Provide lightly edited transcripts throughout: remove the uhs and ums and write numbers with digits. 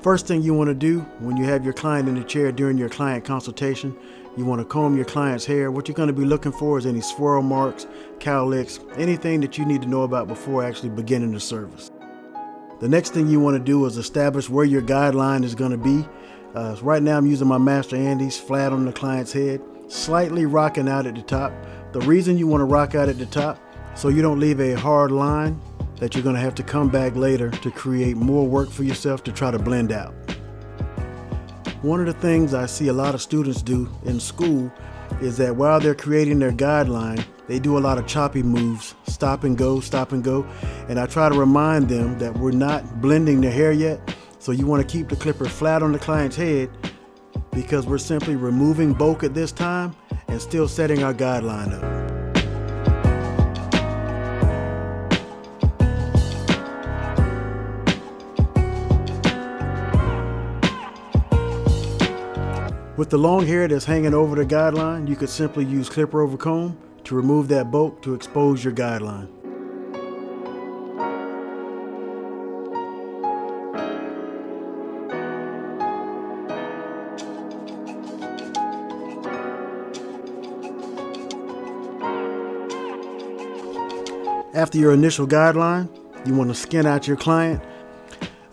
First thing you want to do when you have your client in the chair during your client consultation, you want to comb your client's hair. What you're going to be looking for is any swirl marks, cowlicks, anything that you need to know about before actually beginning the service. The next thing you want to do is establish where your guideline is going to be. Right now I'm using my Master ANDIS flat on the client's head, slightly rocking out at the top. The reason you want to rock out at the top, so you don't leave a hard line that you're going to have to come back later to create more work for yourself to try to blend out. One of the things I see a lot of students do in school is that while they're creating their guideline, they do a lot of choppy moves, stop and go, and I try to remind them that we're not blending their hair yet, so you want to keep the clipper flat on the client's head because we're simply removing bulk at this time and still setting our guideline up. With the long hair that's hanging over the guideline, you could simply use clipper over comb to remove that bulk to expose your guideline. After your initial guideline, you want to skin out your client.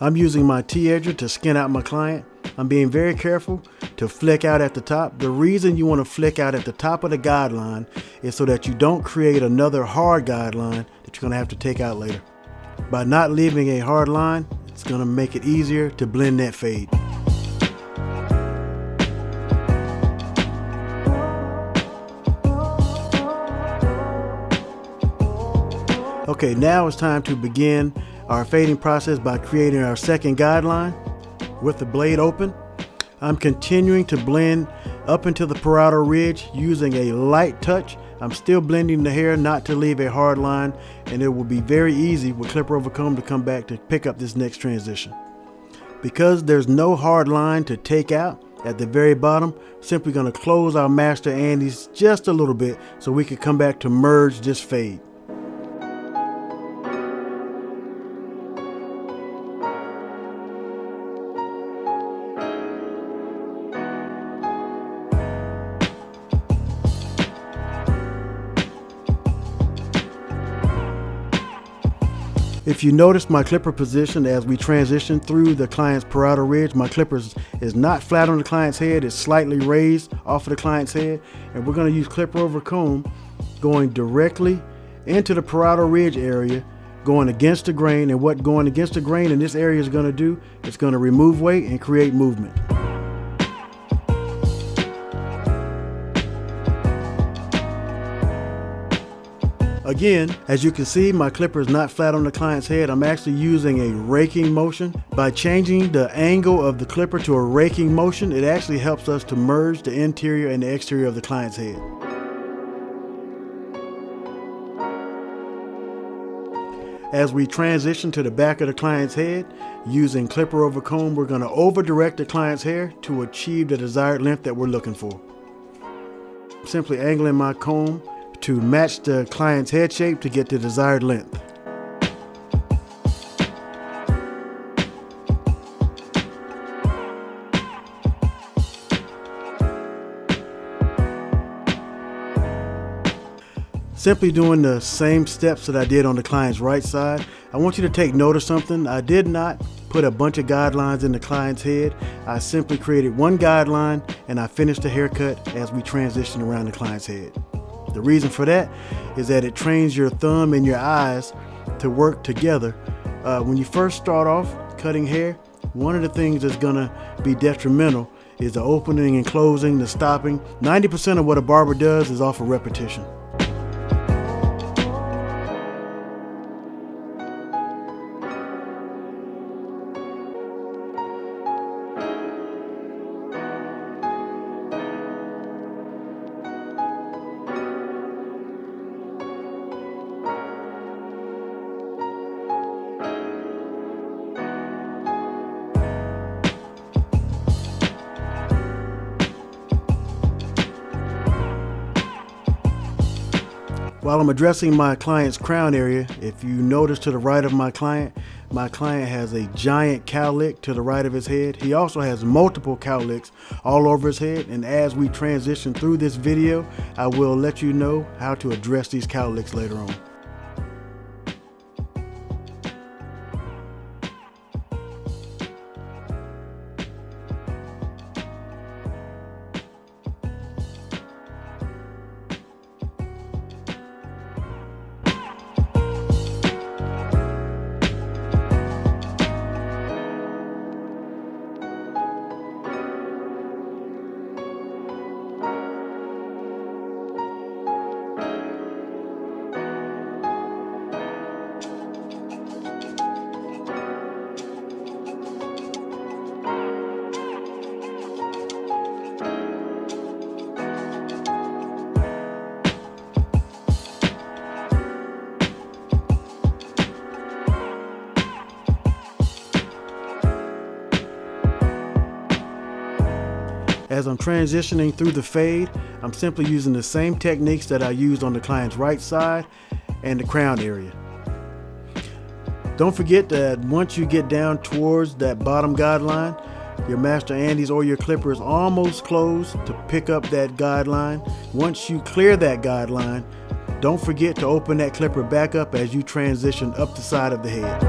I'm using my T-edger to skin out my client. I'm being very careful to flick out at the top. The reason you want to flick out at the top of the guideline is so that you don't create another hard guideline that you're going to have to take out later. By not leaving a hard line, it's going to make it easier to blend that fade. Okay, now it's time to begin our fading process by creating our second guideline. With the blade open, I'm continuing to blend up into the parietal ridge using a light touch. I'm still blending the hair not to leave a hard line, and it will be very easy with clipper over comb to come back to pick up this next transition. Because there's no hard line to take out at the very bottom, simply going to close our Master ANDIS just a little bit so we can come back to merge this fade. If you notice my clipper position as we transition through the client's parietal ridge, my clipper is not flat on the client's head, it's slightly raised off of the client's head, and we're going to use clipper over comb going directly into the parietal ridge area, going against the grain. And what going against the grain in this area is going to do, it's going to remove weight and create movement. Again, as you can see, my clipper is not flat on the client's head. I'm actually using a raking motion. By changing the angle of the clipper to a raking motion, it actually helps us to merge the interior and the exterior of the client's head. As we transition to the back of the client's head, using clipper over comb, we're going to over direct the client's hair to achieve the desired length that we're looking for. Simply angling my comb to match the client's head shape to get the desired length. Simply doing the same steps that I did on the client's right side. I want you to take note of something. I did not put a bunch of guidelines in the client's head. I simply created one guideline and I finished the haircut as we transition around the client's head. The reason for that is that it trains your thumb and your eyes to work together. When you first start off cutting hair, one of the things that's gonna be detrimental is the opening and closing, the stopping. 90% of what a barber does is off of repetition. While I'm addressing my client's crown area, if you notice to the right of my client, my client has a giant cowlick to the right of his head. He also has multiple cowlicks all over his head, and as we transition through this video, I will let you know how to address these cowlicks later on. As I'm transitioning through the fade, I'm simply using the same techniques that I used on the client's right side and the crown area. Don't forget that once you get down towards that bottom guideline, your master Andis or your clipper is almost closed to pick up that guideline. Once you clear that guideline, don't forget to open that clipper back up as you transition up the side of the head.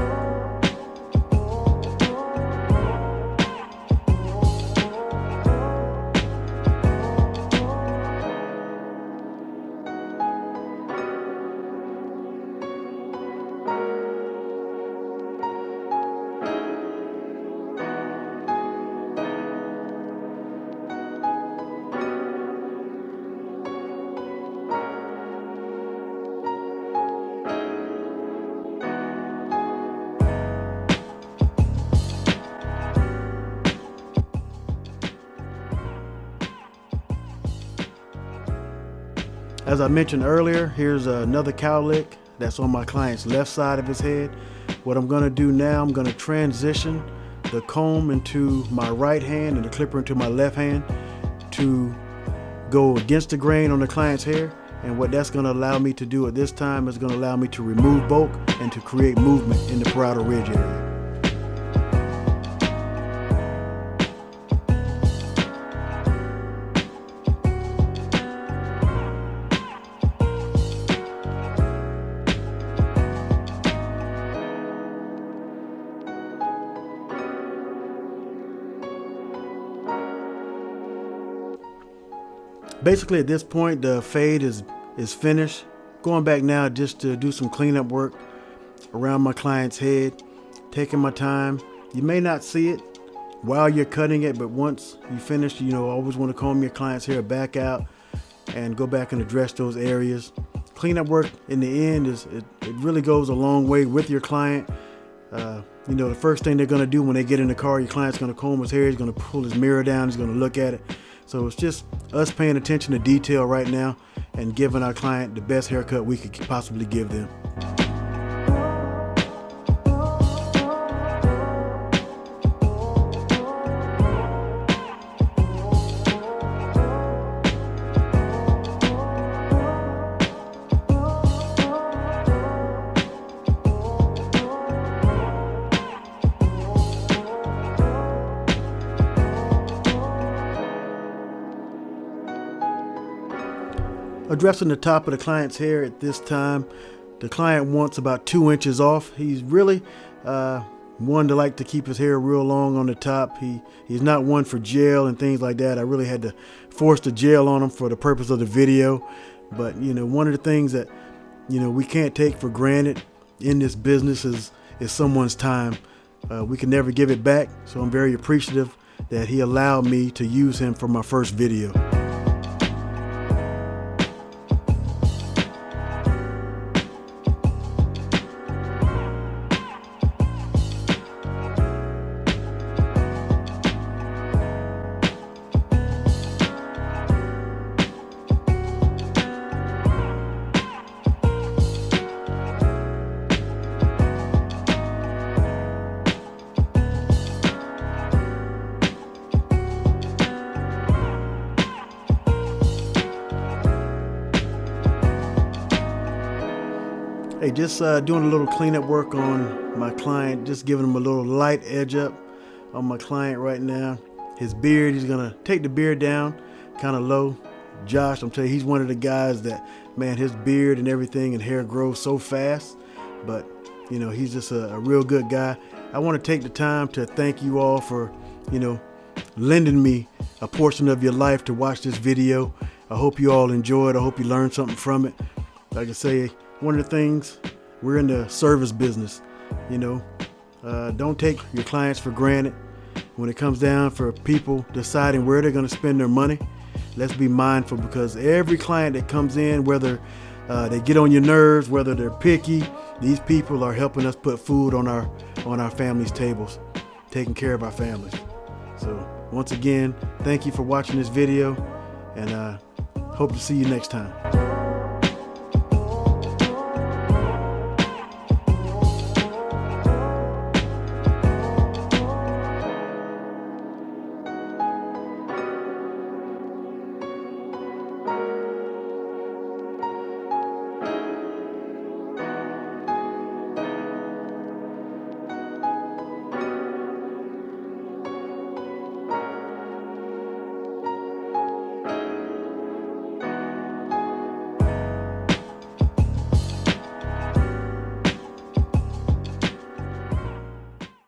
As I mentioned earlier, here's another cowlick that's on my client's left side of his head. What I'm going to do now, I'm going to transition the comb into my right hand and the clipper into my left hand to go against the grain on the client's hair. And what that's going to allow me to do at this time is going to allow me to remove bulk and to create movement in the parietal ridge area. Basically at this point the fade is finished. Going back now just to do some cleanup work around my client's head, taking my time. You may not see it while you're cutting it, but once you finish, always want to comb your client's hair back out and go back and address those areas. Cleanup work in the end it really goes a long way with your client. The first thing they're going to do when they get in the car, your client's going to comb his hair, he's going to pull his mirror down, he's going to look at it. So it's just us paying attention to detail right now and giving our client the best haircut we could possibly give them. Addressing the top of the client's hair at this time, the client wants about 2 inches off. He's really one to like to keep his hair real long on the top. He's not one for gel and things like that. I really had to force the gel on him for the purpose of the video. But one of the things that we can't take for granted in this business is someone's time. We can never give it back, so I'm very appreciative that he allowed me to use him for my first video. Hey, just doing a little cleanup work on my client, just giving him a little light edge up on my client right now. His beard, he's gonna take the beard down kind of low. Josh, I'm telling you, he's one of the guys that, man, his beard and everything and hair grows so fast, but you know, he's just a real good guy. I want to take the time to thank you all for, you know, lending me a portion of your life to watch this video. I hope you all enjoyed. I hope you learned something from it. Like I say, one of the things, we're in the service business, you know. Don't take your clients for granted. When it comes down for people deciding where they're going to spend their money, let's be mindful, because every client that comes in, whether they get on your nerves, whether they're picky, these people are helping us put food on our families' tables, taking care of our families. So once again, thank you for watching this video, and hope to see you next time.